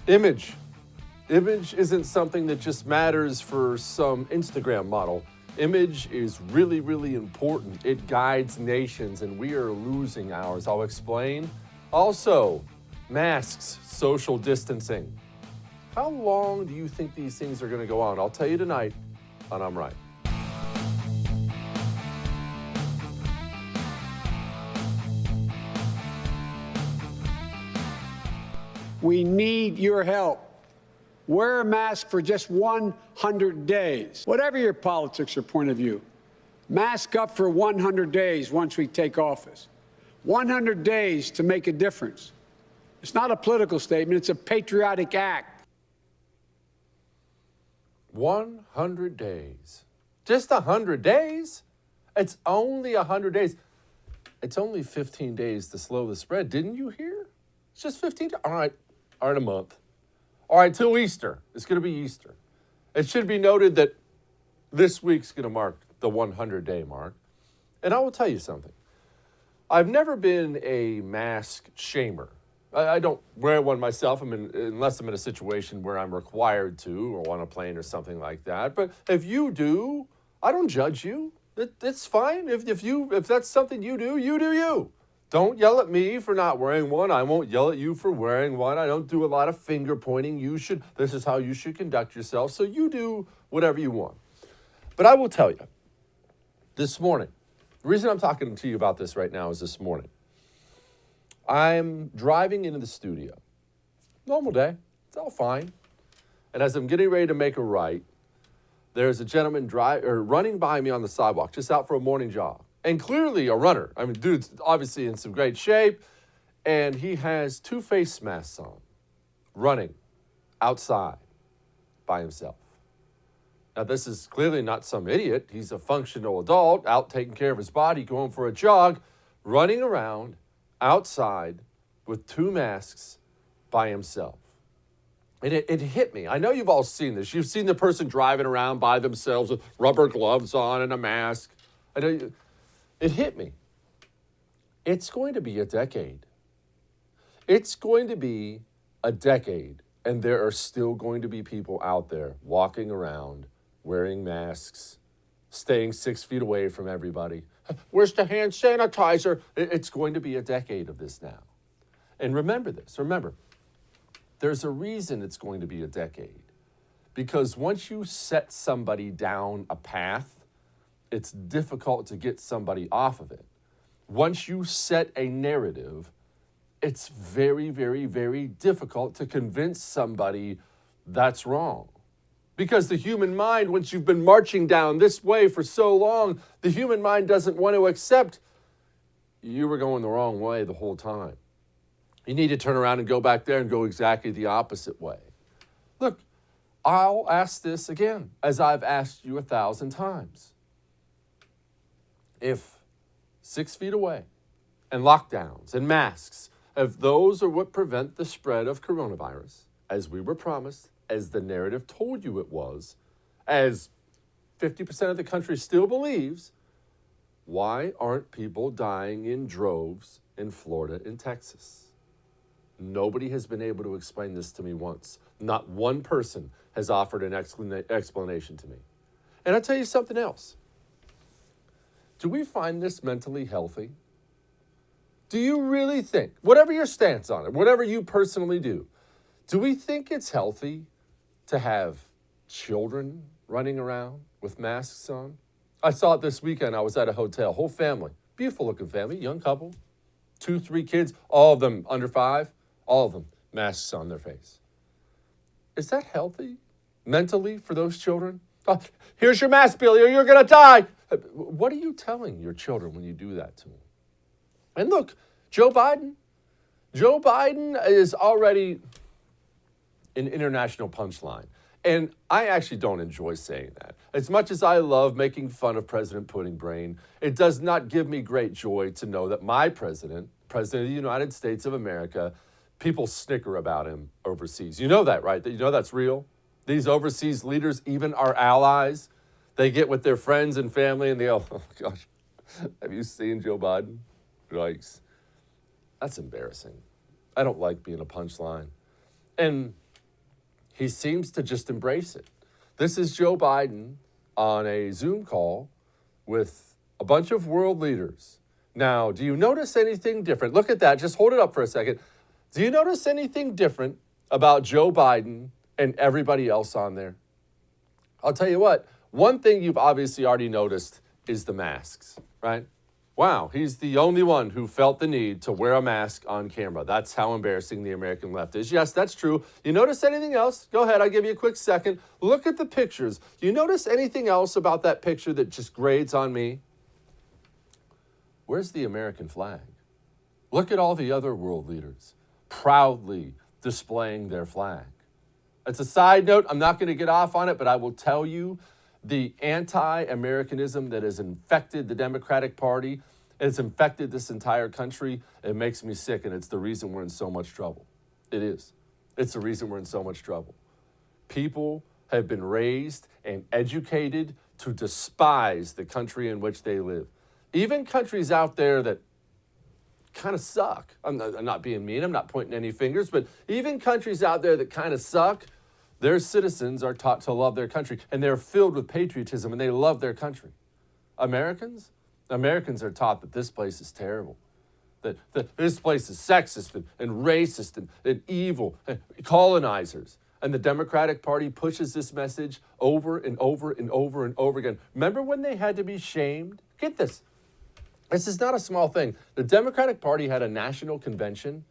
Image. Image isn't something that just matters for some Instagram model. Image is really, really important. It guides nations, and we are losing ours. I'll explain. Also, masks, social distancing. How long do you think these things are going to go on? I'll tell you tonight on I'm Right. We need your help. Wear a mask for just 100 days. Whatever your politics or point of view, mask up for 100 days once we take office. 100 days to make a difference. It's not a political statement, it's a patriotic act. 100 days. Just 100 days? It's only 100 days. It's only 15 days to slow the spread. Didn't you hear? It's just 15 days. All right, a month. All right, till Easter. It's going to be Easter. It should be noted that this week's going to mark the 100-day mark. And I will tell you something. I've never been a mask shamer. I don't wear one myself unless I'm in a situation where I'm required to, or on a plane or something like that. But if you do, I don't judge you. It's fine. If that's something you do, you do you. Don't yell at me for not wearing one. I won't yell at you for wearing one. I don't do a lot of finger pointing. This is how you should conduct yourself. So you do whatever you want. But I will tell you, this morning, the reason I'm talking to you about this right now is this morning. I'm driving into the studio. Normal day. It's all fine. And as I'm getting ready to make a right, there's a gentleman running by me on the sidewalk, just out for a morning jog. And clearly a runner. I mean, dude's obviously in some great shape. And he has 2 face masks on, running outside by himself. Now, this is clearly not some idiot. He's a functional adult, out taking care of his body, going for a jog, running around outside with 2 masks by himself. And it hit me. I know you've all seen this. You've seen the person driving around by themselves with rubber gloves on and a mask. I know it hit me. It's going to be a decade. It's going to be a decade, and there are still going to be people out there walking around, wearing masks, staying 6 feet away from everybody. Where's the hand sanitizer? It's going to be a decade of this now. And remember this. Remember, there's a reason it's going to be a decade. Because once you set somebody down a path, it's difficult to get somebody off of it. Once you set a narrative, it's very, very, very difficult to convince somebody that's wrong. Because the human mind, once you've been marching down this way for so long, the human mind doesn't want to accept you were going the wrong way the whole time. You need to turn around and go back there and go exactly the opposite way. Look, I'll ask this again, as I've asked you 1,000 times. If 6 feet away and lockdowns and masks, if those are what prevent the spread of coronavirus, as we were promised, as the narrative told you it was, as 50% of the country still believes, why aren't people dying in droves in Florida and Texas? Nobody has been able to explain this to me once. Not one person has offered an explanation to me. And I'll tell you something else. Do we find this mentally healthy? Do you really think, whatever your stance on it, whatever you personally do we think it's healthy to have children running around with masks on? I saw it this weekend. I was at a hotel, whole family, beautiful looking family, young couple, 2, 3 kids, all of them under 5, all of them masks on their face. Is that healthy mentally for those children? Oh, here's your mask, Billy, or you're going to die. What are you telling your children when you do that to them? And look, Joe Biden is already an international punchline. And I actually don't enjoy saying that. As much as I love making fun of President Pudding Brain, it does not give me great joy to know that my president of the United States of America, people snicker about him overseas. You know that, right? You know that's real? These overseas leaders, even our allies, they get with their friends and family and they go, oh gosh, have you seen Joe Biden? Yikes. That's embarrassing. I don't like being a punchline. And he seems to just embrace it. This is Joe Biden on a Zoom call with a bunch of world leaders. Now, do you notice anything different? Look at that. Just hold it up for a second. Do you notice anything different about Joe Biden and everybody else on there? I'll tell you what, one thing you've obviously already noticed is the masks, right? Wow, he's the only one who felt the need to wear a mask on camera. That's how embarrassing the American left is. Yes, that's true. You notice anything else? Go ahead, I'll give you a quick second. Look at the pictures. You notice anything else about that picture that just grades on me? Where's the American flag? Look at all the other world leaders proudly displaying their flag. It's a side note. I'm not going to get off on it, but I will tell you the anti-Americanism that has infected the Democratic Party, it's infected this entire country. It makes me sick, and it's the reason we're in so much trouble. It is. It's the reason we're in so much trouble. People have been raised and educated to despise the country in which they live. Even countries out there that kind of suck. I'm not being mean. I'm not pointing any fingers, but even countries out there that kind of suck, their citizens are taught to love their country, and they're filled with patriotism, and they love their country. Americans are taught that this place is terrible, that this place is sexist and racist and evil, and colonizers. And the Democratic Party pushes this message over and over and over and over again. Remember when they had to be shamed? Get this. This is not a small thing. The Democratic Party had a national convention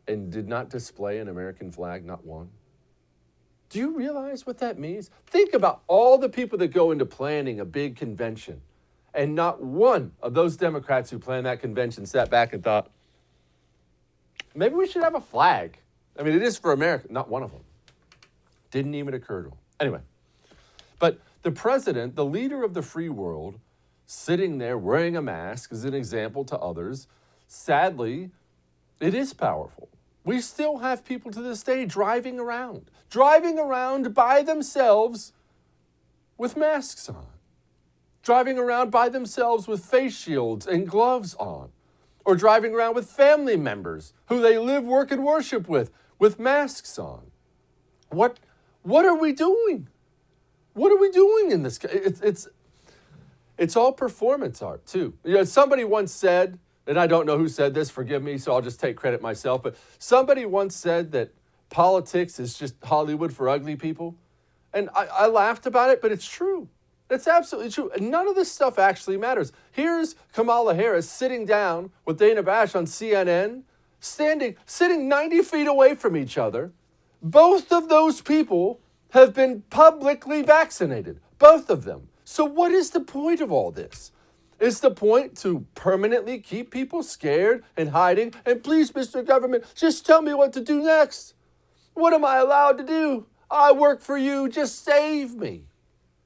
and did not display an American flag, not one. Do you realize what that means? Think about all the people that go into planning a big convention, and not one of those Democrats who planned that convention sat back and thought, maybe we should have a flag. I mean, it is for America. Not one of them. Didn't even occur to them. Anyway, but the president, the leader of the free world, sitting there wearing a mask is an example to others. Sadly, it is powerful. We still have people to this day driving around by themselves with masks on, driving around by themselves with face shields and gloves on, or driving around with family members who they live, work, and worship with masks on. What are we doing? What are we doing in this? It's all performance art, too. You know, somebody once said, and I don't know who said this, forgive me, so I'll just take credit myself, but somebody once said that politics is just Hollywood for ugly people. And I laughed about it, but it's true. It's absolutely true. And none of this stuff actually matters. Here's Kamala Harris sitting down with Dana Bash on CNN, sitting 90 feet away from each other. Both of those people have been publicly vaccinated, both of them. So what is the point of all this? Is the point to permanently keep people scared and hiding? And please, Mr. Government, just tell me what to do next. What am I allowed to do? I work for you. Just save me.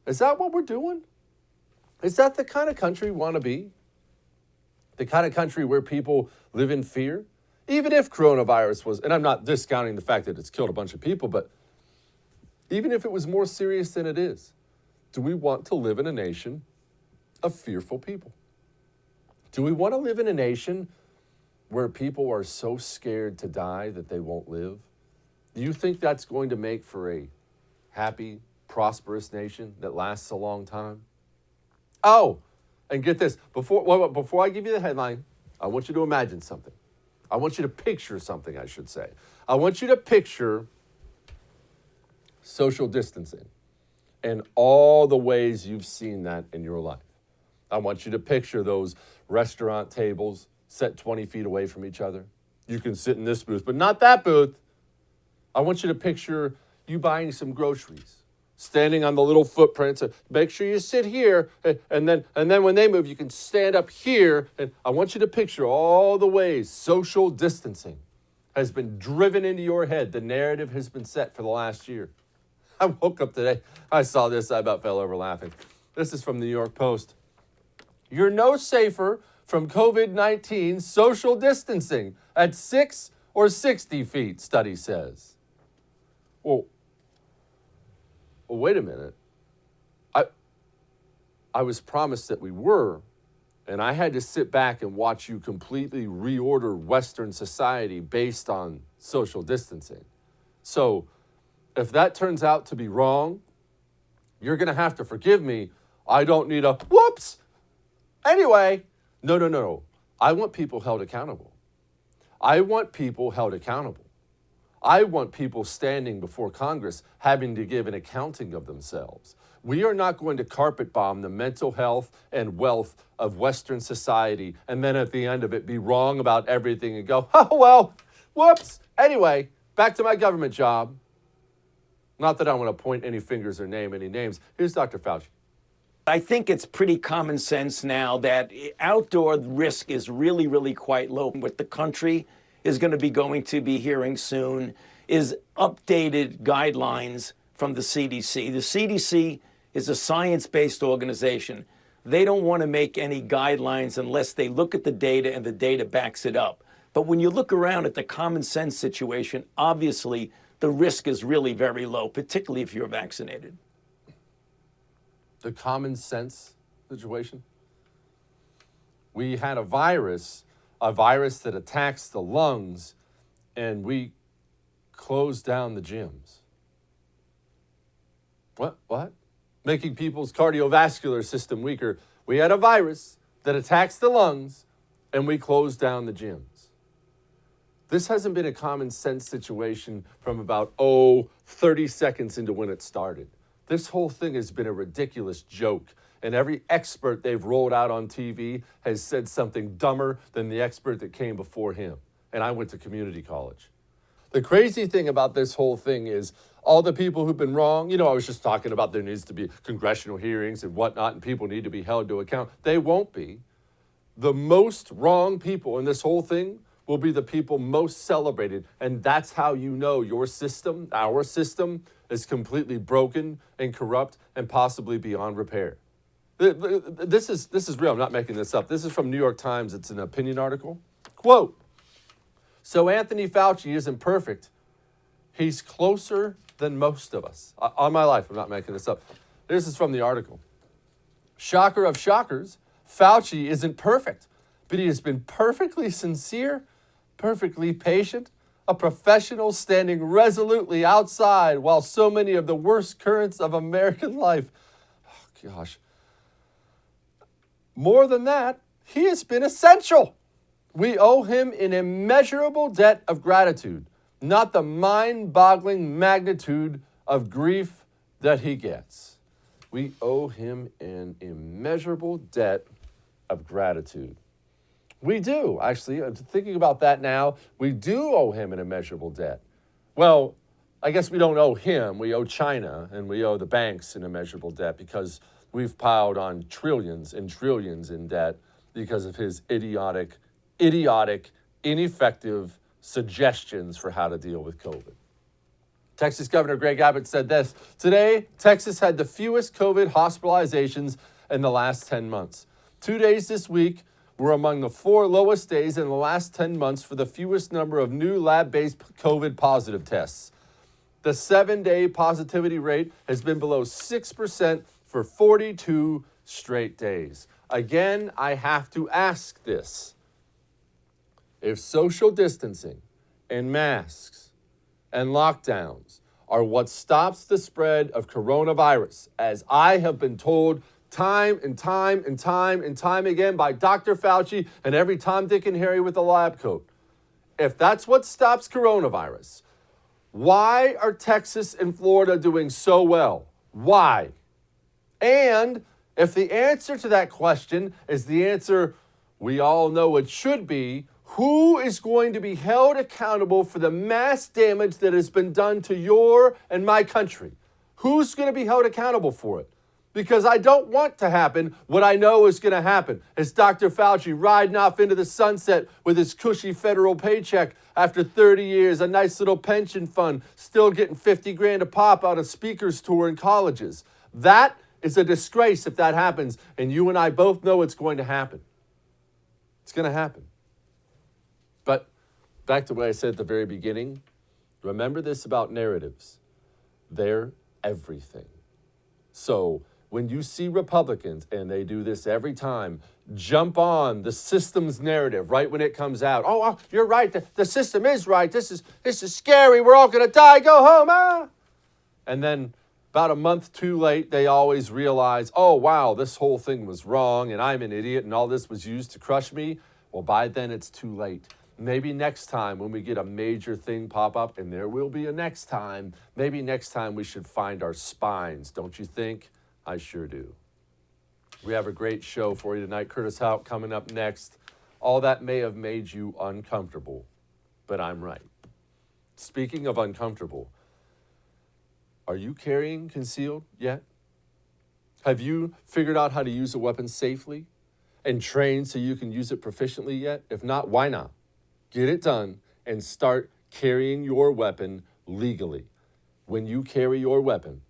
Is that what we're doing? Is that the kind of country we want to be? The kind of country where people live in fear? Even if coronavirus was, and I'm not discounting the fact that it's killed a bunch of people, but even if it was more serious than it is, do we want to live in a nation of fearful people? Do we want to live in a nation where people are so scared to die that they won't live? Do you think that's going to make for a happy, prosperous nation that lasts a long time? Oh, and get this. Before I give you the headline, I want you to imagine something. I want you to picture something, I should say. I want you to picture social distancing and all the ways you've seen that in your life. I want you to picture those restaurant tables set 20 feet away from each other. You can sit in this booth, but not that booth. I want you to picture you buying some groceries, standing on the little footprints. Make sure you sit here, and then when they move, you can stand up here. And I want you to picture all the ways social distancing has been driven into your head. The narrative has been set for the last year. I woke up today, I saw this, I about fell over laughing. This is from the New York Post. You're no safer from COVID-19 social distancing at 6 or 60 feet, study says. Well, wait a minute. I was promised that we were, and I had to sit back and watch you completely reorder Western society based on social distancing. So If that turns out to be wrong, you're going to have to forgive me. I don't need a whoops. Anyway, no. I want people held accountable. I want people held accountable. I want people standing before Congress having to give an accounting of themselves. We are not going to carpet bomb the mental health and wealth of Western society and then at the end of it be wrong about everything and go, oh, well, whoops. Anyway, back to my government job. Not that I want to point any fingers or name any names. Here's Dr. Fauci. I think it's pretty common sense now that outdoor risk is really, really quite low. What the country is going to be hearing soon is updated guidelines from the CDC. The CDC is a science-based organization. They don't want to make any guidelines unless they look at the data and the data backs it up. But when you look around at the common sense situation, obviously the risk is really very low, particularly if you're vaccinated. The common sense situation? We had a virus that attacks the lungs, and we closed down the gyms. What? Making people's cardiovascular system weaker. We had a virus that attacks the lungs, and we closed down the gyms. This hasn't been a common sense situation from about, 30 seconds into when it started. This whole thing has been a ridiculous joke, and every expert they've rolled out on TV has said something dumber than the expert that came before him. And I went to community college. The crazy thing about this whole thing is all the people who've been wrong, I was just talking about there needs to be congressional hearings and whatnot, and people need to be held to account. They won't be. The most wrong people in this whole thing will be the people most celebrated. And that's how you know your system, our system, is completely broken and corrupt and possibly beyond repair. This is real. I'm not making this up. This is from New York Times. It's an opinion article. Quote, so Anthony Fauci isn't perfect. He's closer than most of us. On my life, I'm not making this up. This is from the article. Shocker of shockers, Fauci isn't perfect, but he has been perfectly sincere, perfectly patient, a professional standing resolutely outside while so many of the worst currents of American life. Oh, gosh. More than that, he has been essential. We owe him an immeasurable debt of gratitude, not the mind-boggling magnitude of grief that he gets. We owe him an immeasurable debt of gratitude. We do, actually. I'm thinking about that now. We do owe him an immeasurable debt. Well, I guess we don't owe him. We owe China, and we owe the banks an immeasurable debt because we've piled on trillions and trillions in debt because of his idiotic, ineffective suggestions for how to deal with COVID. Texas Governor Greg Abbott said this, today, Texas had the fewest COVID hospitalizations in the last 10 months. 2 days this week were among the 4 lowest days in the last 10 months for the fewest number of new lab-based COVID positive tests. The 7-day positivity rate has been below 6% for 42 straight days. Again, I have to ask this. If social distancing and masks and lockdowns are what stops the spread of coronavirus, as I have been told time and time again by Dr. Fauci and every Tom, Dick, and Harry with a lab coat. If that's what stops coronavirus, why are Texas and Florida doing so well? Why? And if the answer to that question is the answer we all know it should be, who is going to be held accountable for the mass damage that has been done to your and my country? Who's going to be held accountable for it? Because I don't want to happen what I know is going to happen. It's Dr. Fauci riding off into the sunset with his cushy federal paycheck after 30 years, a nice little pension fund, still getting 50 grand a pop out of speakers tour in colleges. That is a disgrace if that happens, and you and I both know it's going to happen. It's going to happen. But back to what I said at the very beginning, remember this about narratives. They're everything. So when you see Republicans, and they do this every time, jump on the system's narrative right when it comes out. Oh, you're right. The system is right. This is scary. We're all going to die. Go home. And then about a month too late, they always realize, oh, wow, this whole thing was wrong and I'm an idiot and all this was used to crush me. Well, by then it's too late. Maybe next time when we get a major thing pop up, and there will be a next time, maybe next time we should find our spines, don't you think? I sure do. We have a great show for you tonight. Curtis Houck coming up next. All that may have made you uncomfortable, but I'm right. Speaking of uncomfortable, are you carrying concealed yet? Have you figured out how to use a weapon safely and trained so you can use it proficiently yet? If not, why not? Get it done and start carrying your weapon legally. When you carry your weapon,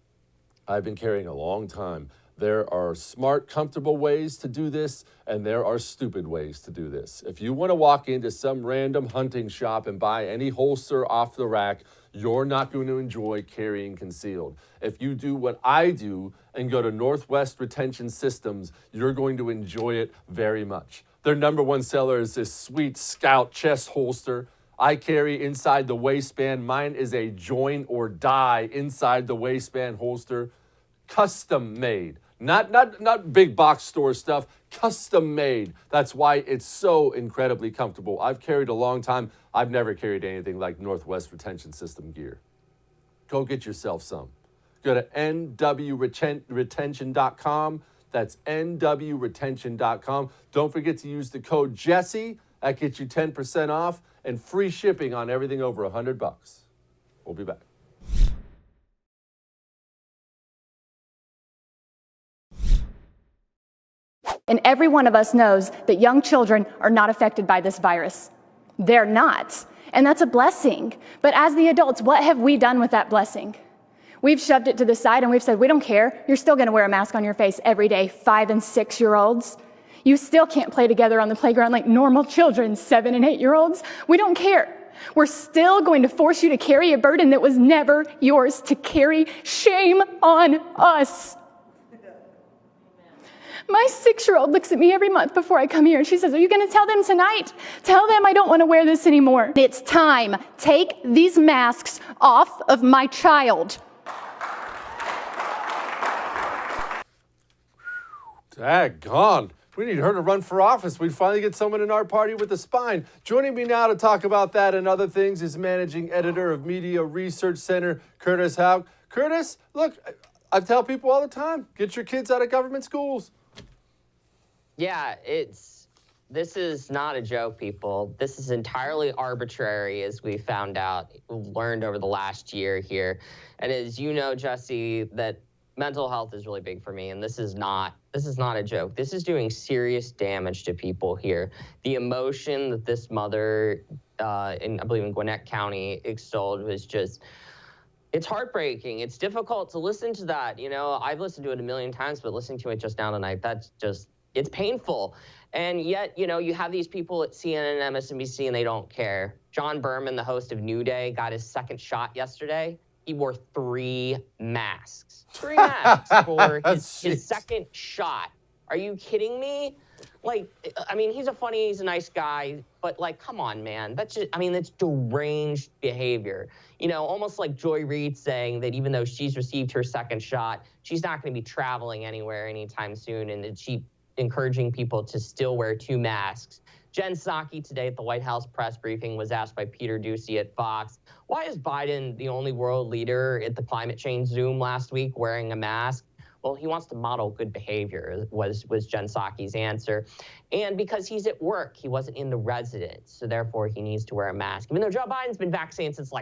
I've been carrying a long time. There are smart, comfortable ways to do this, and there are stupid ways to do this. If you want to walk into some random hunting shop and buy any holster off the rack, you're not going to enjoy carrying concealed. If you do what I do and go to Northwest Retention Systems, you're going to enjoy it very much. Their number one seller is this sweet Scout chest holster. I carry inside the waistband. Mine is a join or die inside the waistband holster. Custom made. Not big box store stuff, custom made. That's why it's so incredibly comfortable. I've carried a long time. I've never carried anything like Northwest Retention System gear. Go get yourself some. Go to nwretention.com. That's nwretention.com. Don't forget to use the code Jesse. That gets you 10% off and free shipping on everything over $100. We'll be back. And every one of us knows that young children are not affected by this virus. They're not. And that's a blessing. But as the adults, what have we done with that blessing? We've shoved it to the side and we've said, we don't care. You're still going to wear a mask on your face every day, 5 and 6-year-olds. You still can't play together on the playground like normal children, 7 and 8-year-olds. We don't care. We're still going to force you to carry a burden that was never yours to carry. Shame on us. My 6-year-old looks at me every month before I come here and she says, are you going to tell them tonight? Tell them I don't want to wear this anymore. It's time. Take these masks off of my child. Daggone. We need her to run for office. We'd finally get someone in our party with a spine. Joining me now to talk about that and other things is managing editor of Media Research Center, Curtis Houck. Curtis, look, I tell people all the time, get your kids out of government schools. Yeah, this is not a joke, people. This is entirely arbitrary, as we learned over the last year here. And as you know, Jesse, that mental health is really big for me, and this is not a joke. This is doing serious damage to people here. The emotion that this mother, I believe in Gwinnett County, extolled was just, it's heartbreaking. It's difficult to listen to that. You know, I've listened to it a million times, but listening to it just now tonight, it's painful. And yet, you know, you have these people at CNN and MSNBC and they don't care. John Berman, the host of New Day, got his second shot yesterday. He wore 3 masks. 3 masks for his second shot. Are you kidding me? Like, I mean, he's a nice guy, but like, come on, man. That's deranged behavior. You know, almost like Joy Reid saying that even though she's received her second shot, she's not going to be traveling anywhere anytime soon, and that she encouraging people to still wear 2 masks. Jen Psaki today at the White House press briefing was asked by Peter Doocy at Fox, why is Biden the only world leader at the climate change Zoom last week wearing a mask? Well, he wants to model good behavior, was Jen Psaki's answer. And because he's at work, he wasn't in the residence, so therefore he needs to wear a mask. Even though Joe Biden's been vaccinated since,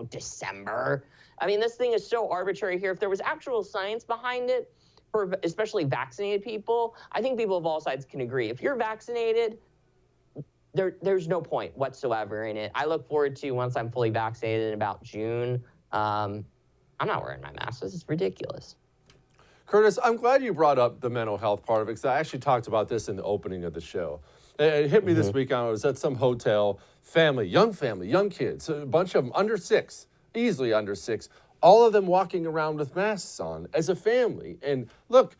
December. I mean, this thing is so arbitrary here. If there was actual science behind it, for especially vaccinated people, I think people of all sides can agree. If you're vaccinated, there's no point whatsoever in it. I look forward to, once I'm fully vaccinated in about June, I'm not wearing my mask. This is ridiculous. Curtis, I'm glad you brought up the mental health part of it, because I actually talked about this in the opening of the show. It hit me this week. I was at some hotel, young kids, a bunch of them under 6, easily under 6, all of them walking around with masks on as a family. And look,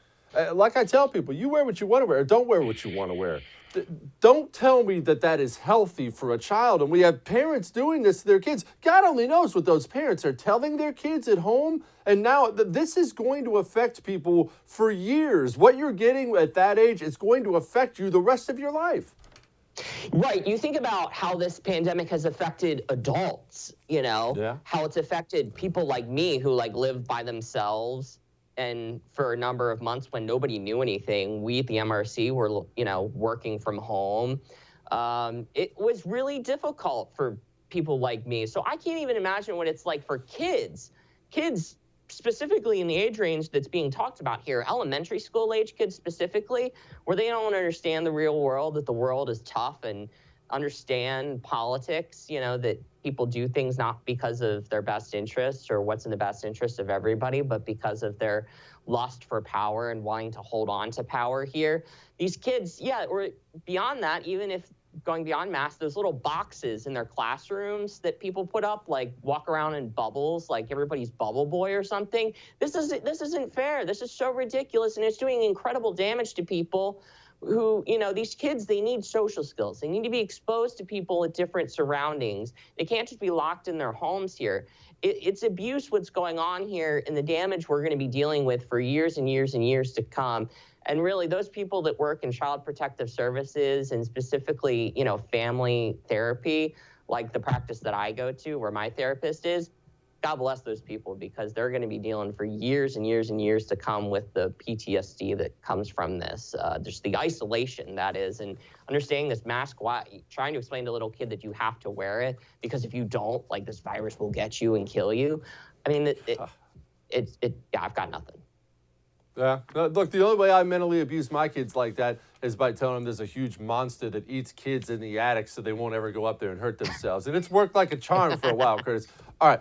Like I tell people, you wear what you want to wear, or don't wear what you want to wear. Don't tell me that that is healthy for a child. And we have parents doing this to their kids. God only knows what those parents are telling their kids at home. And now this is going to affect people for years. What you're getting at that age is going to affect you the rest of your life. Right. You think about how this pandemic has affected adults, how it's affected people like me who live by themselves. And for a number of months when nobody knew anything, we at the MRC were, working from home. It was really difficult for people like me. So I can't even imagine what it's like for kids specifically in the age range that's being talked about here, elementary school age kids specifically, where they don't understand the real world, that the world is tough, and understand politics, that people do things not because of their best interests or what's in the best interest of everybody, but because of their lust for power and wanting to hold on to power here. These kids, or beyond that, even if going beyond masks, those little boxes in their classrooms that people put up, walk around in bubbles, like everybody's bubble boy or something. This isn't fair. This is so ridiculous, and it's doing incredible damage to people who, these kids, they need social skills. They need to be exposed to people at different surroundings. They can't just be locked in their homes here. It's abuse what's going on here, and the damage we're going to be dealing with for years and years and years to come. And really, those people that work in child protective services and specifically, family therapy, like the practice that I go to where my therapist is, God bless those people, because they're going to be dealing for years and years and years to come with the PTSD that comes from this. Just the isolation that is, and understanding this mask, trying to explain to a little kid that you have to wear it because if you don't, this virus will get you and kill you. I mean, I've got nothing. Yeah. Look, the only way I mentally abuse my kids like that is by telling them there's a huge monster that eats kids in the attic so they won't ever go up there and hurt themselves. And it's worked like a charm for a while, Curtis. All right.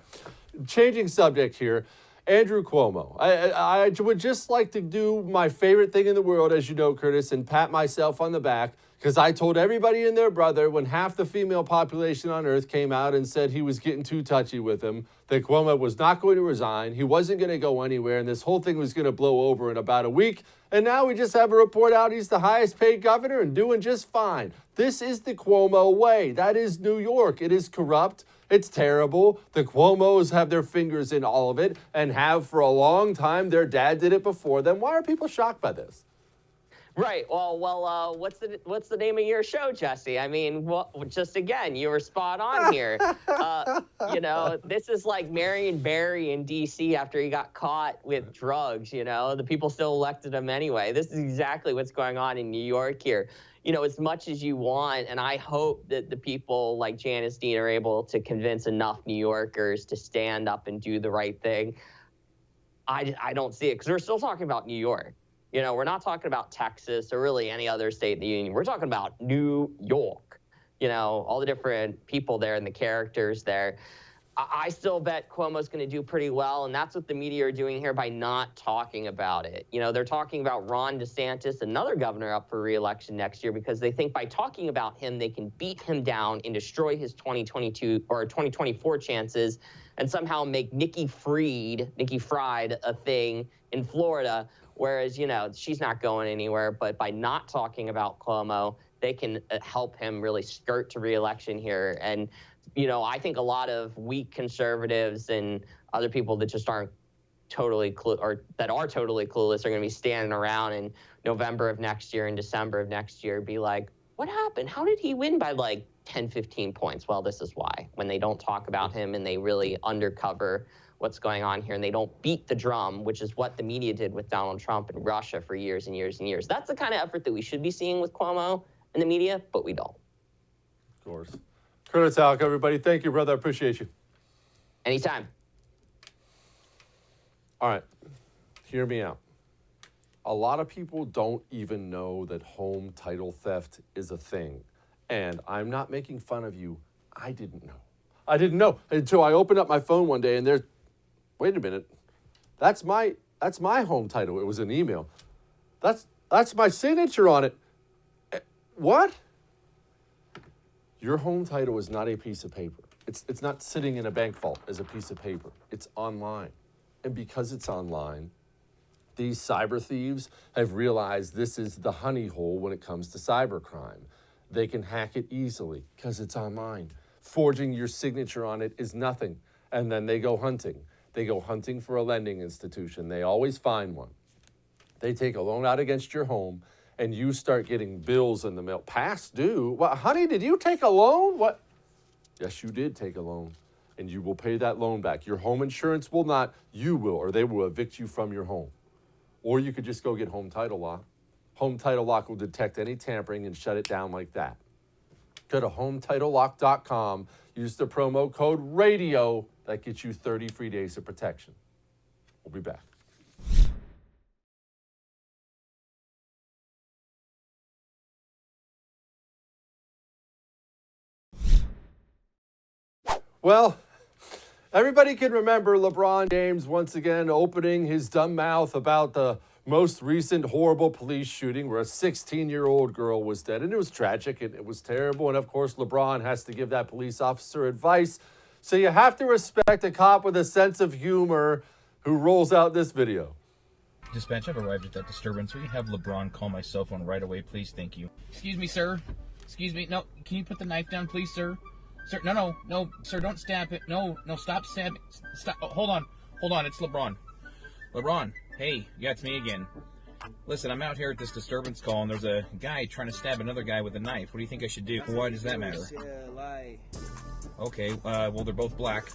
Changing subject here. Andrew Cuomo. I would just like to do my favorite thing in the world, as you know, Curtis, and pat myself on the back, because I told everybody and their brother when half the female population on Earth came out and said he was getting too touchy with him, that Cuomo was not going to resign, he wasn't going to go anywhere, and this whole thing was going to blow over in about a week. And now we just have a report out he's the highest paid governor and doing just fine. This is the Cuomo way. That is New York. It is corrupt. It's terrible. The Cuomos have their fingers in all of it and have for a long time. Their dad did it before them. Why are people shocked by this? Right. Well, what's the name of your show, Jesse? I mean, just again, you were spot on here. This is like Marion Barry in D.C. after he got caught with drugs. The people still elected him anyway. This is exactly what's going on in New York here. As much as you want, and I hope that the people like Janice Dean are able to convince enough New Yorkers to stand up and do the right thing. I don't see it, because we're still talking about New York. We're not talking about Texas or really any other state in the union. We're talking about New York, all the different people there and the characters there. I still bet Cuomo's going to do pretty well, and that's what the media are doing here by not talking about it. They're talking about Ron DeSantis, another governor up for re-election next year, because they think by talking about him, they can beat him down and destroy his 2022 or 2024 chances and somehow make Nikki Fried a thing in Florida. Whereas, she's not going anywhere. But by not talking about Cuomo, they can help him really skirt to re-election here. And, I think a lot of weak conservatives and other people that just aren't totally that are totally clueless are going to be standing around in November of next year and December of next year, be like, what happened? How did he win by 10, 15 points? Well, this is why. When they don't talk about him and they really undercover what's going on here, and they don't beat the drum, which is what the media did with Donald Trump and Russia for years and years and years. That's the kind of effort that we should be seeing with Cuomo and the media, but we don't. Of course. Curtis Houck, everybody. Thank you, brother. I appreciate you. Anytime. All right. Hear me out. A lot of people don't even know that home title theft is a thing. And I'm not making fun of you. I didn't know. I didn't know until I opened up my phone one day and there's, wait a minute, that's my home title. It was an email. That's my signature on it. What? Your home title is not a piece of paper. It's not sitting in a bank vault as a piece of paper. It's online. And because it's online, These cyber thieves have realized this is the honey hole when it comes to cybercrime. They can hack it easily because it's online. Forging your signature on it is nothing. And then they go hunting. They go hunting for a lending institution. They always find one. They take a loan out against your home, and you start getting bills in the mail. Past due? What, honey, did you take a loan? What? Yes, you did take a loan, and you will pay that loan back. Your home insurance will not. You will, or they will evict you from your home. Or you could just go get Home Title Lock. Home Title Lock will detect any tampering and shut it down like that. Go to HomeTitleLock.com. Use the promo code RADIO. That gets you 30 free days of protection. We'll be back. Well, everybody can remember LeBron James once again opening his dumb mouth about the most recent horrible police shooting where a 16-year-old girl was dead. And it was tragic and it was terrible. And of course, LeBron has to give that police officer advice. So you have to respect a cop with a sense of humor who rolls out this video. Dispatch, I've arrived at that disturbance. Will you have LeBron call my cell phone right away, please? Thank you. Excuse me, sir. Excuse me. No, can you put the knife down, please, sir? Sir, no, sir, don't stab it. No, stop stabbing. Stop. Oh, hold on. It's LeBron. LeBron, hey, yeah, it's me again. Listen, I'm out here at this disturbance call, and there's a guy trying to stab another guy with a knife. What do you think I should do? Why does that matter? Okay, well, they're both black.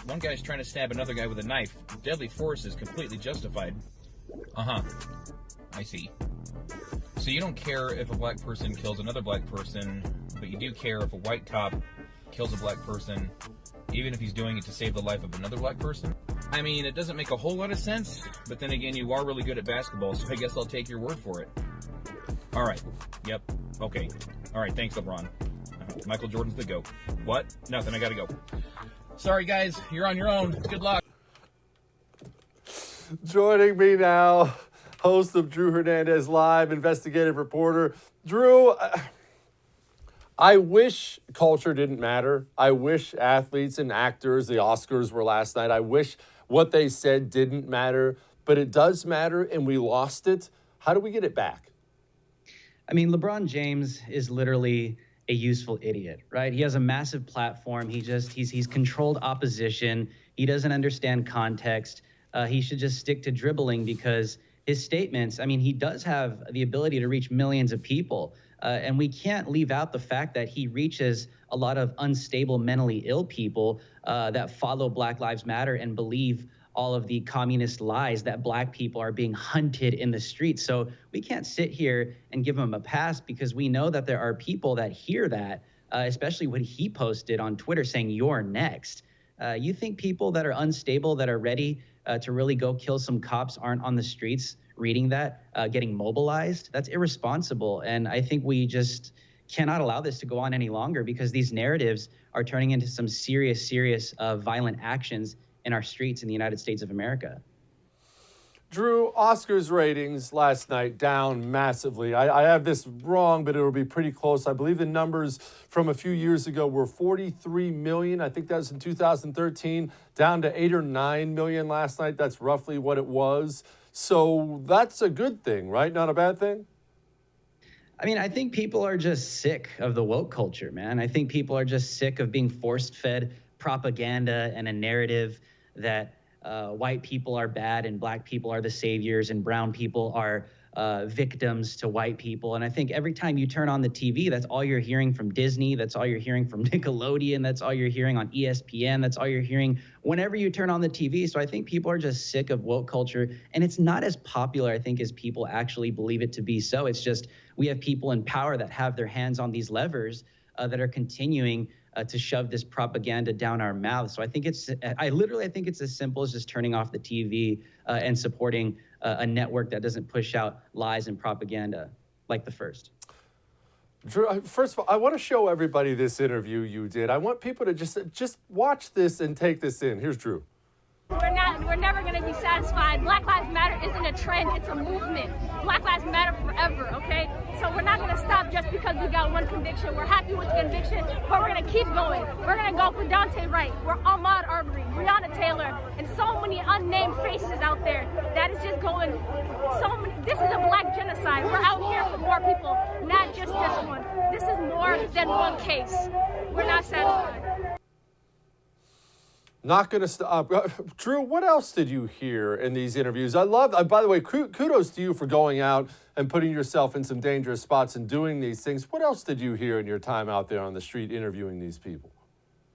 One guy's trying to stab another guy with a knife. Deadly force is completely justified. Uh-huh. I see. So you don't care if a black person kills another black person, but you do care if a white cop kills a black person, even if he's doing it to save the life of another black person? I mean, it doesn't make a whole lot of sense, but then again, you are really good at basketball, so I guess I'll take your word for it. All right. Yep. Okay. All right. Thanks, LeBron. Michael Jordan's the GOAT. What? Nothing. I gotta go. Sorry, guys. You're on your own. Good luck. Joining me now, host of Drew Hernandez Live, investigative reporter. Drew, I wish culture didn't matter. I wish athletes and actors, the Oscars were last night. I wish what they said didn't matter, but it does matter, and we lost it. How do we get it back? I mean, LeBron James is literally a useful idiot, right? He has a massive platform. He's controlled opposition. He doesn't understand context. He should just stick to dribbling because his statements, I mean, he does have the ability to reach millions of people. And we can't leave out the fact that he reaches a lot of unstable, mentally ill people that follow Black Lives Matter and believe all of the communist lies that black people are being hunted in the streets. So we can't sit here and give him a pass because we know that there are people that hear that, especially what he posted on Twitter saying, "You're next." You think people that are unstable, that are ready to really go kill some cops aren't on the streets reading that, getting mobilized? That's irresponsible. And I think we just cannot allow this to go on any longer because these narratives are turning into some serious violent actions in our streets in the United States of America. Drew, Oscars ratings last night down massively. I have this wrong, but it'll be pretty close. I believe the numbers from a few years ago were 43 million. I think that was in 2013, down to 8 or 9 million last night. That's roughly what it was. So that's a good thing, right? Not a bad thing? I mean, I think people are just sick of the woke culture, man. I think people are just sick of being force-fed propaganda and a narrative that white people are bad and black people are the saviors and brown people are victims to white people. And I think every time you turn on the TV, that's all you're hearing from Disney. That's all you're hearing from Nickelodeon. That's all you're hearing on ESPN. That's all you're hearing whenever you turn on the TV. So I think people are just sick of woke culture. And it's not as popular, I think, as people actually believe it to be. So it's just we have people in power that have their hands on these levers that are continuing to shove this propaganda down our mouths. So I think I think it's as simple as just turning off the TV and supporting a network that doesn't push out lies and propaganda like the first. Drew, first of all, I want to show everybody this interview you did. I want people to just watch this and take this in. Here's Drew. We're never going to be satisfied. Black Lives Matter isn't a trend, it's a movement. Black Lives Matter forever, okay? So we're not going to stop just because we got one conviction. We're happy with the conviction, but we're going to keep going. We're going to go for Dante Wright, we're Ahmaud Arbery, Breonna Taylor, and so many many unnamed faces out there that is just going so many. This is a black genocide. We're out here for more people, not just this one. This is more than one case. We're not satisfied. Not going to stop. Drew, what else did you hear in these interviews? I love, by the way, kudos to you for going out and putting yourself in some dangerous spots and doing these things. What else did you hear in your time out there on the street interviewing these people?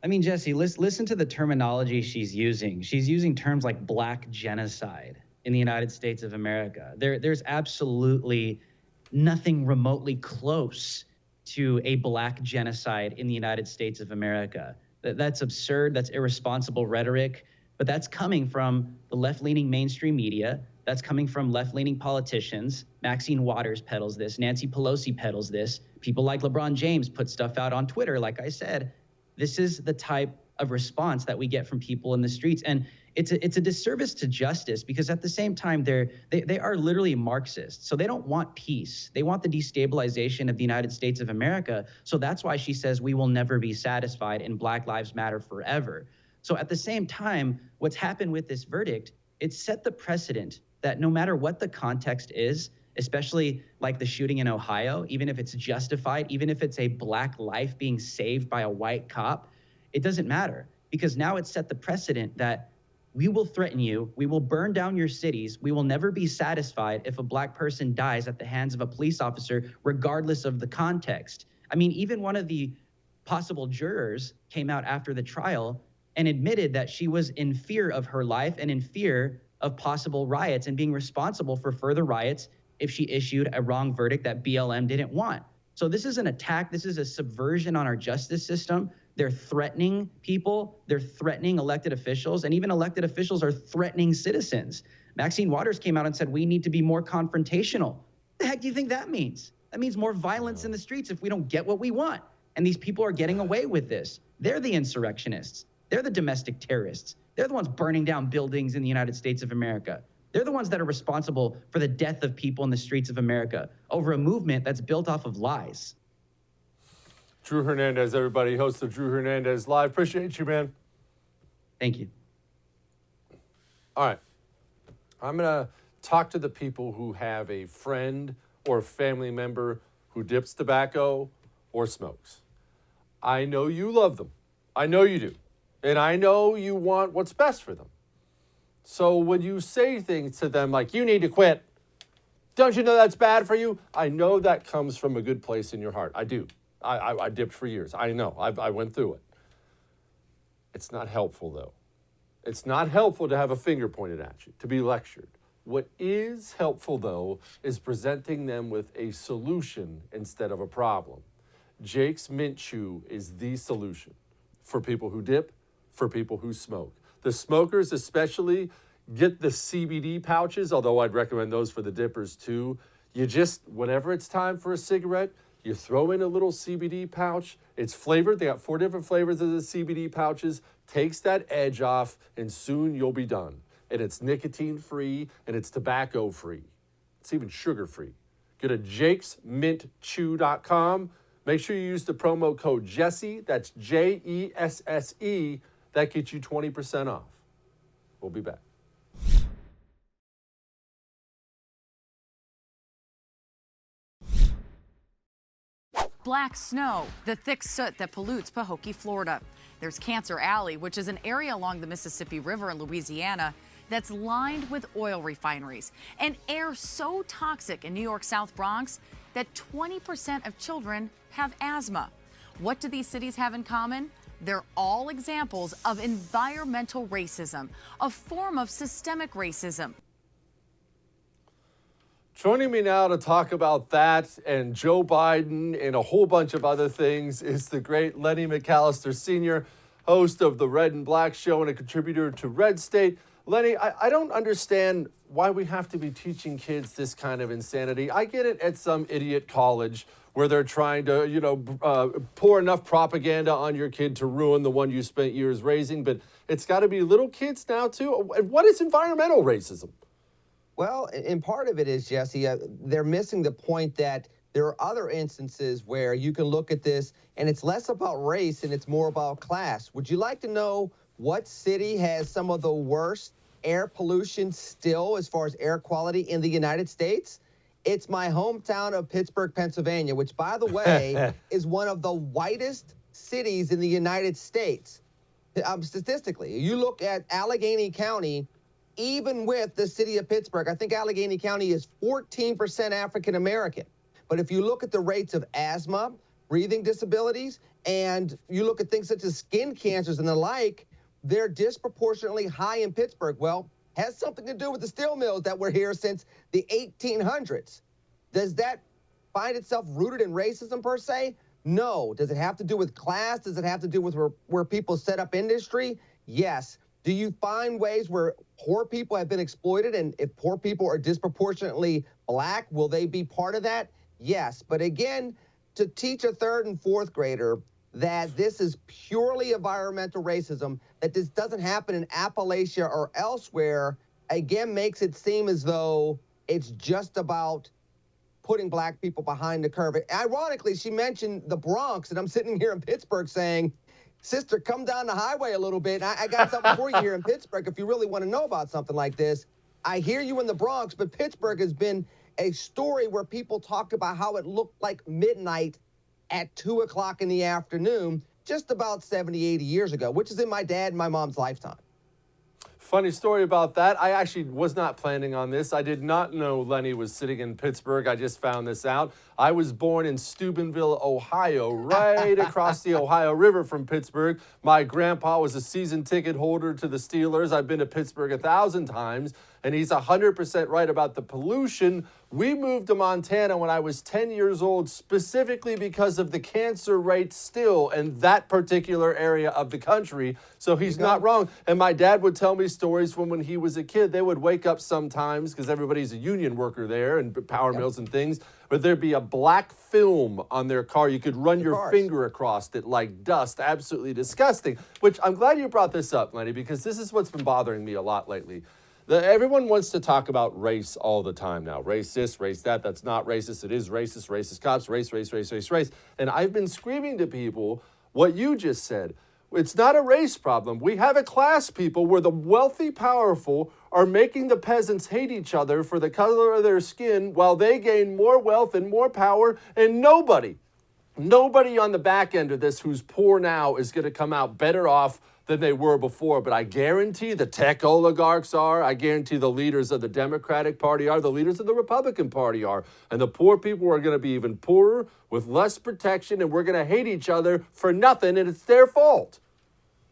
I mean, Jesse, listen to the terminology she's using. She's using terms like black genocide in the United States of America. There's absolutely nothing remotely close to a black genocide in the United States of America. That's absurd. That's irresponsible rhetoric. But that's coming from the left-leaning mainstream media. That's coming from left-leaning politicians. Maxine Waters peddles this. Nancy Pelosi peddles this. People like Lebron James put stuff out on Twitter. Like I said, this is the type of response that we get from people in the streets. And it's a disservice to justice, because at the same time, they are literally Marxists. So they don't want peace. They want the destabilization of the United States of America. So that's why she says we will never be satisfied and Black Lives Matter forever. So at the same time, what's happened with this verdict, it's set the precedent that no matter what the context is, especially like the shooting in Ohio, even if it's justified, even if it's a black life being saved by a white cop, it doesn't matter, because now it's set the precedent that we will threaten you, we will burn down your cities, we will never be satisfied if a black person dies at the hands of a police officer, regardless of the context. I mean, even one of the possible jurors came out after the trial and admitted that she was in fear of her life and in fear of possible riots and being responsible for further riots if she issued a wrong verdict that BLM didn't want. So this is an attack, this is a subversion on our justice system. They're threatening people, they're threatening elected officials, and even elected officials are threatening citizens. Maxine Waters came out and said, we need to be more confrontational. What the heck do you think that means? That means more violence in the streets if we don't get what we want. And these people are getting away with this. They're the insurrectionists. They're the domestic terrorists. They're the ones burning down buildings in the United States of America. They're the ones that are responsible for the death of people in the streets of America over a movement that's built off of lies. Drew Hernandez, everybody, host of Drew Hernandez Live. Appreciate you, man. Thank you. All right. I'm going to talk to the people who have a friend or family member who dips tobacco or smokes. I know you love them. I know you do. And I know you want what's best for them. So when you say things to them like, you need to quit, don't you know that's bad for you? I know that comes from a good place in your heart. I do. I dipped for years. I know. I went through it. It's not helpful, though. It's not helpful to have a finger pointed at you, to be lectured. What is helpful, though, is presenting them with a solution instead of a problem. Jake's Mint Chew is the solution for people who dip, for people who smoke. The smokers especially get the CBD pouches, although I'd recommend those for the dippers too. You just, whenever it's time for a cigarette, you throw in a little CBD pouch. It's flavored. They got 4 different flavors of the CBD pouches. Takes that edge off, and soon you'll be done. And it's nicotine-free, and it's tobacco-free. It's even sugar-free. Go to jakesmintchew.com. Make sure you use the promo code Jesse. That's Jesse. That gets you 20% off. We'll be back. Black snow, the thick soot that pollutes Pahokee, Florida. There's Cancer Alley, which is an area along the Mississippi River in Louisiana that's lined with oil refineries and air so toxic in New York's South Bronx that 20% of children have asthma. What do these cities have in common? They're all examples of environmental racism, a form of systemic racism. Joining me now to talk about that and Joe Biden and a whole bunch of other things is the great Lenny McAllister Sr., host of the Red and Black Show and a contributor to Red State. Lenny, I don't understand why we have to be teaching kids this kind of insanity. I get it at some idiot college where they're trying to, pour enough propaganda on your kid to ruin the one you spent years raising, but it's got to be little kids now too. What is environmental racism? Well, and part of it is, Jesse, they're missing the point that there are other instances where you can look at this and it's less about race and it's more about class. Would you like to know what city has some of the worst air pollution still as far as air quality in the United States, it's my hometown of Pittsburgh, Pennsylvania, which, by the way, is one of the whitest cities in the United States. Statistically, you look at Allegheny County, even with the city of Pittsburgh, I think Allegheny County is 14% African American. But if you look at the rates of asthma, breathing disabilities, and you look at things such as skin cancers and the like, they're disproportionately high in Pittsburgh. Well, has something to do with the steel mills that were here since the 1800s. Does that find itself rooted in racism per se? No. Does it have to do with class? Does it have to do with where people set up industry? Yes. Do you find ways where poor people have been exploited, and if poor people are disproportionately black, will they be part of that? Yes. But again, to teach a 3rd and 4th grader that this is purely environmental racism, that this doesn't happen in Appalachia or elsewhere, again makes it seem as though it's just about putting black people behind the curve. Ironically, she mentioned the Bronx, and I'm sitting here in Pittsburgh saying, sister, come down the highway a little bit. I got something for you here in Pittsburgh if you really want to know about something like this. I hear you in the Bronx, but Pittsburgh has been a story where people talk about how it looked like midnight at 2 o'clock in the afternoon just about 70, 80 years ago, which is in my dad and my mom's lifetime. Funny story about that. I actually was not planning on this. I did not know Lenny was sitting in Pittsburgh. I just found this out. I was born in Steubenville, Ohio, right across the Ohio River from Pittsburgh. My grandpa was a season ticket holder to the Steelers. I've been to Pittsburgh 1,000 times, and he's 100% right about the pollution. We moved to Montana when I was 10 years old, specifically because of the cancer rate still in that particular area of the country. So he's not wrong. And my dad would tell me stories from when he was a kid. They would wake up sometimes, because everybody's a union worker there and power mills and things, but there'd be a black film on their car. You could run your finger across it like dust. Absolutely disgusting. Which I'm glad you brought this up, Lenny, because this is what's been bothering me a lot lately. Everyone wants to talk about race all the time now. Race this, race that. That's not racist. It is racist. Racist cops. Race, race, race, race, race. And I've been screaming to people what you just said. It's not a race problem. We have a class, people, where the wealthy, powerful are making the peasants hate each other for the color of their skin while they gain more wealth and more power. And nobody on the back end of this who's poor now is going to come out better off than they were before. But I guarantee the tech oligarchs are. I guarantee the leaders of the Democratic Party are. The leaders of the Republican Party are. And the poor people are going to be even poorer with less protection, and we're going to hate each other for nothing, and it's their fault.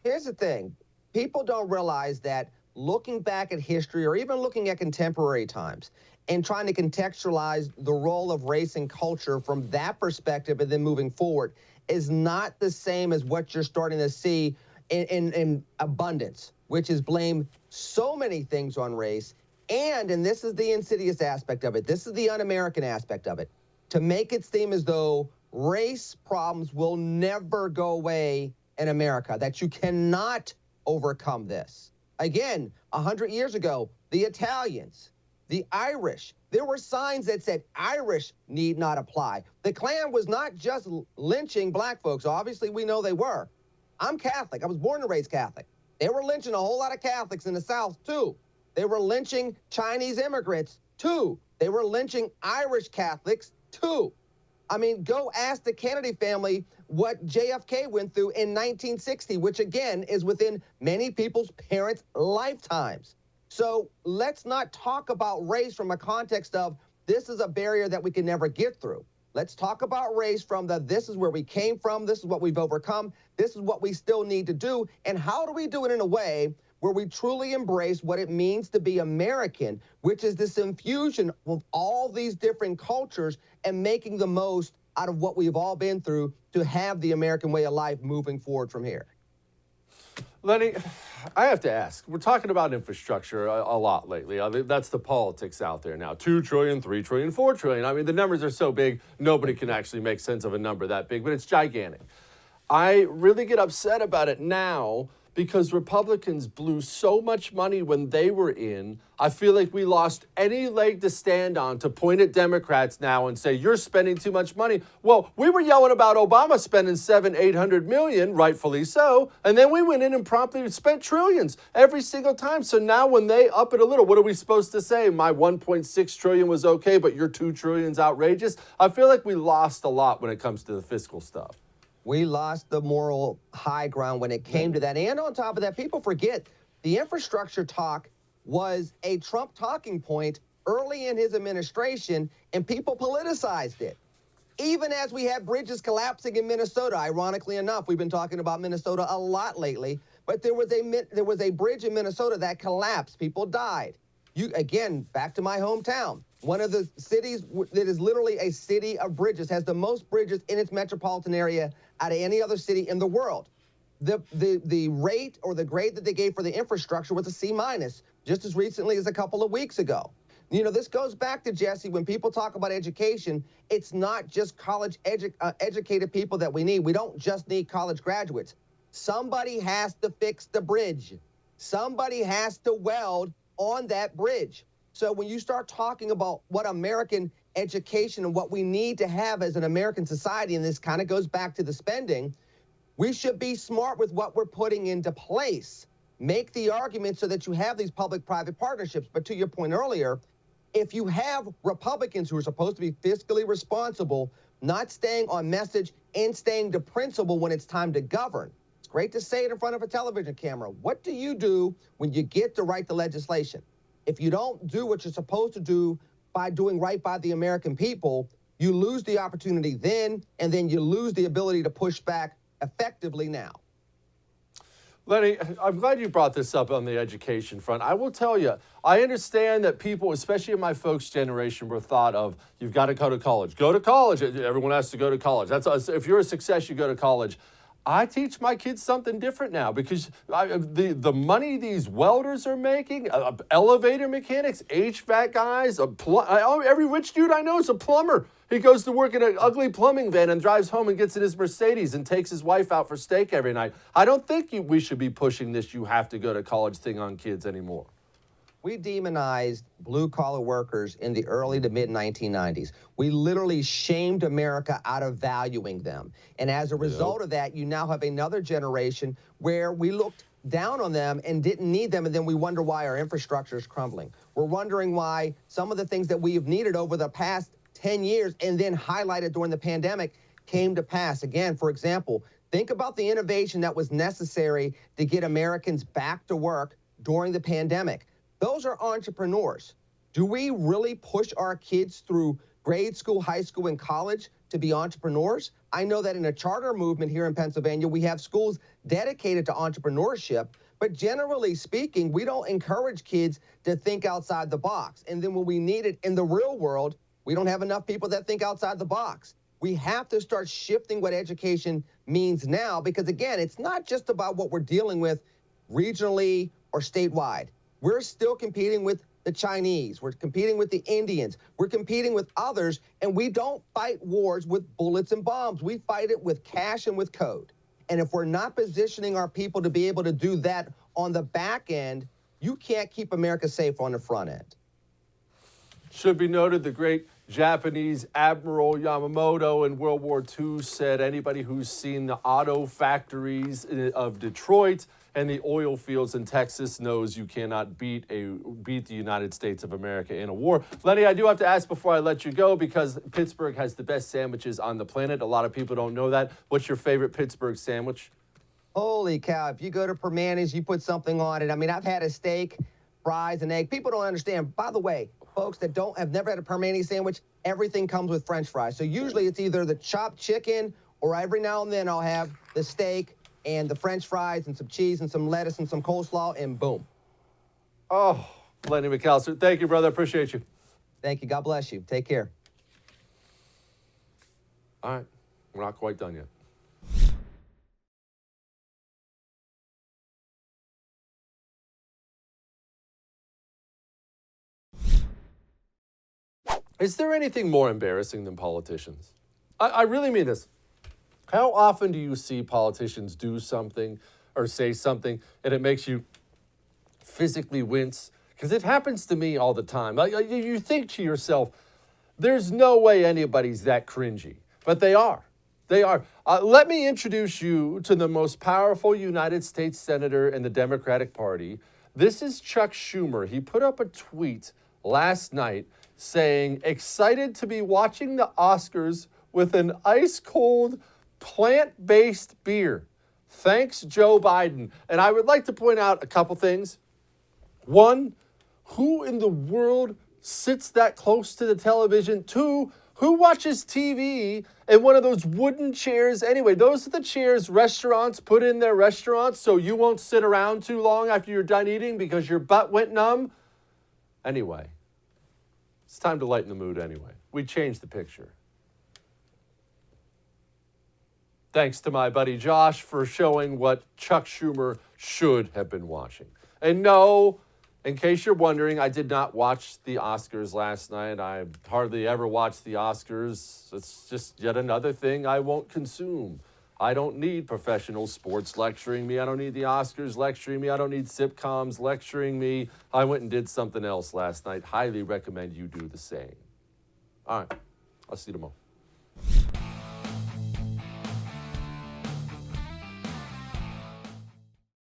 Here's the thing. People don't realize that looking back at history, or even looking at contemporary times, and trying to contextualize the role of race and culture from that perspective and then moving forward is not the same as what you're starting to see in abundance, which is blame so many things on race. And this is the insidious aspect of it, this is the un-American aspect of it, to make it seem as though race problems will never go away in America, that you cannot overcome this. Again, 100 years ago, the Italians, the Irish, there were signs that said Irish need not apply. The Klan was not just lynching black folks. Obviously, we know they were. I'm Catholic. I was born and raised Catholic. They were lynching a whole lot of Catholics in the South, too. They were lynching Chinese immigrants, too. They were lynching Irish Catholics, too. I mean, go ask the Kennedy family what JFK went through in 1960, which, again, is within many people's parents' lifetimes. So let's not talk about race from a context of this is a barrier that we can never get through. Let's talk about race from this is where we came from, this is what we've overcome, this is what we still need to do, and how do we do it in a way where we truly embrace what it means to be American, which is this infusion of all these different cultures and making the most out of what we've all been through to have the American way of life moving forward from here. Lenny, I have to ask, we're talking about infrastructure a lot lately. I mean, that's the politics out there now. 2 trillion, 3 trillion, 4 trillion. I mean, the numbers are so big, nobody can actually make sense of a number that big, but it's gigantic. I really get upset about it now because Republicans blew so much money when they were in. I feel like we lost any leg to stand on to point at Democrats now and say, you're spending too much money. Well, we were yelling about Obama spending $800 million, rightfully so, and then we went in and promptly spent trillions every single time. So now when they up it a little, what are we supposed to say? My 1.6 trillion was okay, but your 2 trillion's outrageous. I feel like we lost a lot when it comes to the fiscal stuff. We lost the moral high ground when it came to that. And on top of that, people forget the infrastructure talk was a Trump talking point early in his administration, and people politicized it. Even as we had bridges collapsing in Minnesota, ironically enough, we've been talking about Minnesota a lot lately, but there was a bridge in Minnesota that collapsed. People died. Again, back to my hometown. One of the cities that is literally a city of bridges, has the most bridges in its metropolitan area out of any other city in the world. The rate or the grade that they gave for the infrastructure was a C-, just as recently as a couple of weeks ago. You know, this goes back to, Jesse, when people talk about education, it's not just college educated people that we need. We don't just need college graduates. Somebody has to fix the bridge. Somebody has to weld on that bridge. So when you start talking about what American education and what we need to have as an American society, and this kind of goes back to the spending, we should be smart with what we're putting into place. Make the argument so that you have these public-private partnerships. But to your point earlier, if you have Republicans who are supposed to be fiscally responsible, not staying on message and staying to principle when it's time to govern, it's great to say it in front of a television camera. What do you do when you get to write the legislation? If you don't do what you're supposed to do by doing right by the American people, you lose the opportunity then, and then you lose the ability to push back effectively now. Lenny, I'm glad you brought this up on the education front. I will tell you, I understand that people, especially in my folks' generation, were thought of, you've got to go to college. Go to college. Everyone has to go to college. If you're a success, you go to college. I teach my kids something different now because the money these welders are making, elevator mechanics, HVAC guys, every rich dude I know is a plumber. He goes to work in an ugly plumbing van and drives home and gets in his Mercedes and takes his wife out for steak every night. I don't think we should be pushing this you have to go to college thing on kids anymore. We demonized blue-collar workers in the early to mid-1990s. We literally shamed America out of valuing them. And as a result of that, you now have another generation where we looked down on them and didn't need them, and then we wonder why our infrastructure is crumbling. We're wondering why some of the things that we have needed over the past 10 years and then highlighted during the pandemic came to pass. Again, for example, think about the innovation that was necessary to get Americans back to work during the pandemic. Those are entrepreneurs. Do we really push our kids through grade school, high school, and college to be entrepreneurs? I know that in a charter movement here in Pennsylvania, we have schools dedicated to entrepreneurship, but generally speaking, we don't encourage kids to think outside the box. And then when we need it in the real world, we don't have enough people that think outside the box. We have to start shifting what education means now because, again, it's not just about what we're dealing with regionally or statewide. We're still competing with the Chinese. We're competing with the Indians. We're competing with others, and we don't fight wars with bullets and bombs. We fight it with cash and with code. And if we're not positioning our people to be able to do that on the back end, you can't keep America safe on the front end. Should be noted, the great Japanese Admiral Yamamoto in World War II said anybody who's seen the auto factories of Detroit and the oil fields in Texas knows you cannot beat the United States of America in a war. Lenny, I do have to ask before I let you go, because Pittsburgh has the best sandwiches on the planet. A lot of people don't know that. What's your favorite Pittsburgh sandwich? Holy cow, if you go to Permanis, you put something on it. I mean, I've had a steak, fries, and egg. People don't understand. By the way, folks that have never had a Permani sandwich, everything comes with French fries. So usually it's either the chopped chicken, or every now and then I'll have the steak and the French fries and some cheese and some lettuce and some coleslaw, and boom. Oh, Lenny McAllister, thank you, brother. Appreciate you. Thank you. God bless you. Take care. All right. We're not quite done yet. Is there anything more embarrassing than politicians? I really mean this. How often do you see politicians do something or say something and it makes you physically wince? Because it happens to me all the time. You think to yourself, there's no way anybody's that cringy. But they are. They are. Let me introduce you to the most powerful United States senator in the Democratic Party. This is Chuck Schumer. He put up a tweet last night saying, excited to be watching the Oscars with an ice-cold, plant-based beer. Thanks, Joe Biden. And I would like to point out a couple things. One, who in the world sits that close to the television? Two, who watches TV in one of those wooden chairs anyway? Those are the chairs restaurants put in their restaurants so you won't sit around too long after you're done eating because your butt went numb. Anyway, it's time to lighten the mood anyway. We changed the picture. Thanks to my buddy Josh for showing what Chuck Schumer should have been watching. And no, in case you're wondering, I did not watch the Oscars last night. I hardly ever watch the Oscars. It's just yet another thing I won't consume. I don't need professional sports lecturing me. I don't need the Oscars lecturing me. I don't need sitcoms lecturing me. I went and did something else last night. Highly recommend you do the same. All right. I'll see you tomorrow.